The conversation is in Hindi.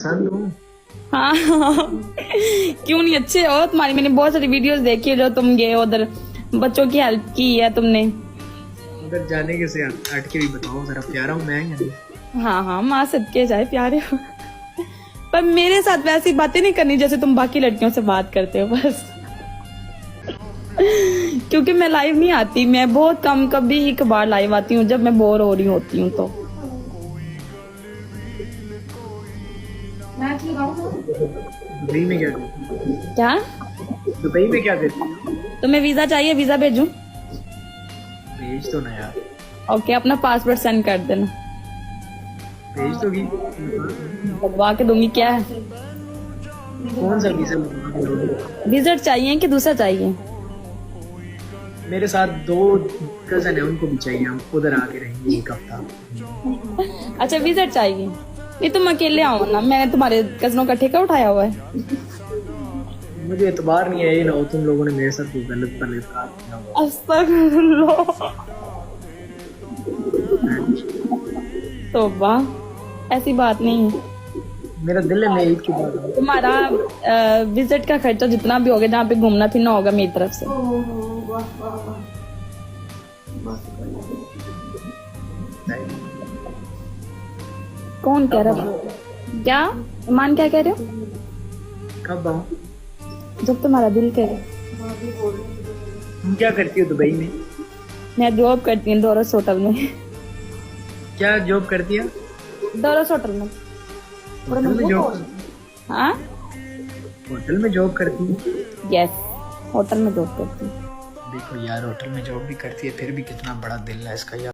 पसंद हूँ। हाँ क्यों नहीं, अच्छे हो तुम्हारी। मैंने बहुत सारी वीडियोस देखी है जो तुम गए उधर, बच्चों की हेल्प की है तुमने। उधर जाने के से हट के भी बताओ जरा, प्यारा हूँ मैं या नहीं? हाँ हाँ, माँ सबके जाए प्यारे हो। पर मेरे साथ वैसी बातें नहीं करनी जैसे तुम बाकी लड़कियों से बात करते हो बस। क्योंकि मैं लाइव नहीं आती, मैं बहुत कम, कभी एक बार लाइव आती हूँ जब मैं बोर हो रही होती हूँ तो। दुबई में क्या करती हो? क्या दुबई में क्या करती हो? तुम्हें वीजा चाहिए? वीजा भेजूं? भेज दो ना यार। ओके, अपना पासपोर्ट सेंड कर देना। भेज दोगी? लगवा के दूंगी। क्या है, कौन सा वीजा लगवा के दोगी? विजिट चाहिए कि दूसरा चाहिए? मेरे साथ 2 कजन है, उनको भी चाहिए, हम उधर आके रहेंगे 1 हफ्ता। अच्छा विजिट चाहिए। ये तुम अकेले आओ ना, मैंने तुम्हारे कजनों का ठेका उठाया हुआ है। मुझे एतबार नहीं है, ये ना हो तुम लोगों ने मेरे साथ कोई गलत काम किया हो। अस्तगफुरुल्लाह। तौबा, ऐसी बात नहीं है। मेरा दिल है, मैं ईद के बाद आऊं। तुम्हारा विजिट का खर्चा जितना भी होगा, जहाँ पे घूमना फिरना होगा, मेरी तरफ से। कौन कह रहा है? क्या ईमान, क्या कह रहे हो? कब आऊं? जब तुम्हारा दिल करे। तुम क्या करती हो दुबई में? मैं जॉब करती हूँ डोरस होटल में। क्या जॉब करती है? डोरस होटल में। होटल में जॉब? हाँ होटल में जॉब करती है? यस, होटल में जॉब करती हूँ। देखो यार, होटल में जॉब भी करती है, फिर भी कितना बड़ा दिल है इसका यार।